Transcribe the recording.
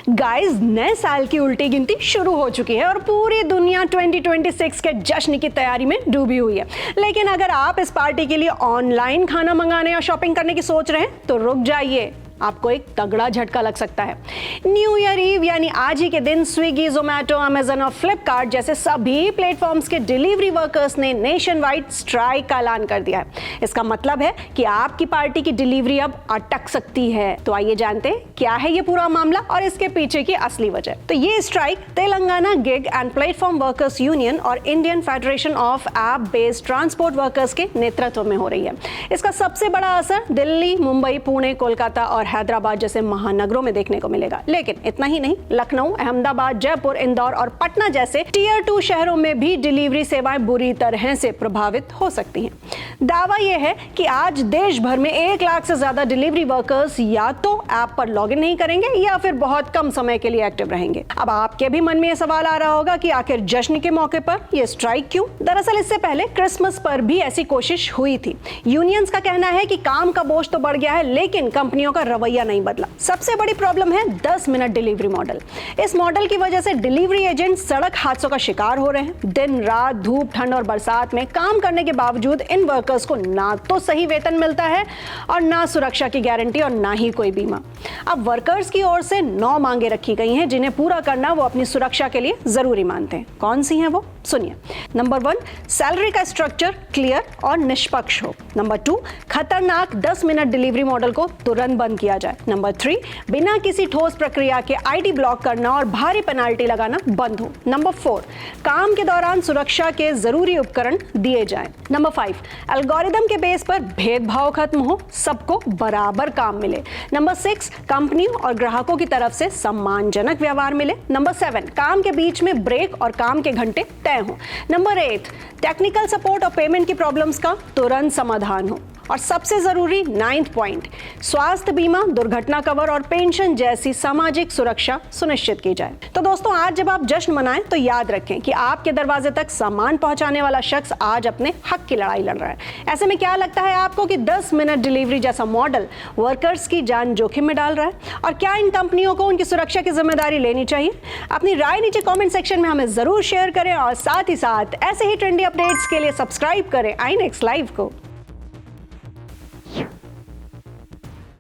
Guys, नए साल की उल्टी गिनती शुरू हो चुकी है और पूरी दुनिया 2026 के जश्न की तैयारी में डूबी हुई है। लेकिन अगर आप इस पार्टी के लिए ऑनलाइन खाना मंगाने या शॉपिंग करने की सोच रहे हैं तो रुक जाइए, आपको एक तगड़ा झटका लग सकता है। न्यू ईयर ईव यानी आज ही के दिन स्विगी, जोमैटो, अमेजन और फ्लिपकार्ट जैसे सभी प्लेटफॉर्म्स के डिलीवरी वर्कर्स ने नेशन वाइड स्ट्राइक का ऐलान कर दिया है। इसका मतलब है कि आपकी पार्टी की डिलीवरी अब अटक सकती है। तो आइए जानते हैं क्या है ये पूरा मामला और इसके पीछे की असली वजह। तो ये strike Telangana gig and platform workers union और Indian federation of app based transport workers के नेतृत्व में हो रही है। इसका सबसे बड़ा असर दिल्ली, मुंबई, पुणे, कोलकाता और हैदराबाद जैसे महानगरों में देखने को मिलेगा। लेकिन इतना ही नहीं, लखनऊ, अहमदाबाद, जयपुर, इंदौर और पटना जैसे टीयर 2 शहरों में भी डिलीवरी सेवाएं बुरी तरह से प्रभावित हो सकती हैं। दावा यह है कि आज देश भर में 1 लाख से ज्यादा डिलीवरी वर्कर्स या तो ऐप पर लॉगिन नहीं करेंगे या फिर बहुत कम समय के लिए एक्टिव रहेंगे। अब आपके भी मन में यह सवाल आ रहा होगा कि आखिर जश्न के मौके पर यह स्ट्राइक क्यों? दरअसल इससे पहले क्रिसमस पर भी ऐसी कोशिश हुई थी। यूनियंस का कहना है कि काम का बोझ तो बढ़ गया है, लेकिन कंपनियों का रवैया नहीं बदला। सबसे बड़ी प्रॉब्लम है 10 मिनट डिलीवरी मॉडल। इस मॉडल की वजह से डिलीवरी एजेंट सड़क हादसों का शिकार हो रहे हैं। दिन रात, धूप, ठंड और बरसात में काम करने के बावजूद इन वर्कर्स को ना तो सही वेतन मिलता है और ना सुरक्षा की गारंटी और ना ही कोई बीमा। अब वर्कर्स की ओर से 9 मांगे रखी गई हैं जिन्हें पूरा करना वो अपनी सुरक्षा के लिए जरूरी मानते हैं। कौन सी हैं वो? सुनिए। नंबर 1, सैलरी का स्ट्रक्चर क्लियर और निष्पक्ष हो। नंबर 2, खतरनाक 10 मिनट डिलीवरी मॉडल को तुरंत बंद किया जाए। नंबर 3, बिना किसी ठोस प्रक्रिया के आईडी ब्लॉक करना और भारी पेनाल्टी लगाना बंद हो। नंबर 4, काम के दौरान सुरक्षा के जरूरी उपकरण दिए जाएं। नंबर 5, एल्गोरिदम के बेस पर भेदभाव खत्म हो, सबको बराबर काम मिले। नंबर 6, कंपनियों और ग्राहकों की तरफ से सम्मानजनक व्यवहार मिले। नंबर 7, काम के बीच में ब्रेक और काम के घंटे तय हो। नंबर 8, टेक्निकल सपोर्ट और पेमेंट की प्रॉब्लम्स का तुरंत समाधान हो। और सबसे जरूरी 9th पॉइंट, स्वास्थ्य बीमा, दुर्घटना कवर और पेंशन जैसी सामाजिक सुरक्षा सुनिश्चित की जाए। तो दोस्तों, आज जब आप जश्न मनाएं तो याद रखें कि आपके दरवाजे तक सामान पहुंचाने वाला शख्स आज अपने हक की लड़ाई लड़ रहा है। ऐसे में क्या लगता है आपको कि 10 मिनट डिलीवरी जैसा मॉडल वर्कर्स की जान जोखिम में डाल रहा है? और क्या इन कंपनियों को उनकी सुरक्षा की जिम्मेदारी लेनी चाहिए? अपनी राय नीचे कॉमेंट सेक्शन में हमें जरूर शेयर करें और साथ ही साथ ऐसे ही ट्रेंडी अपडेट्स के लिए सब्सक्राइब करें आई नेक्स्ट लाइव को।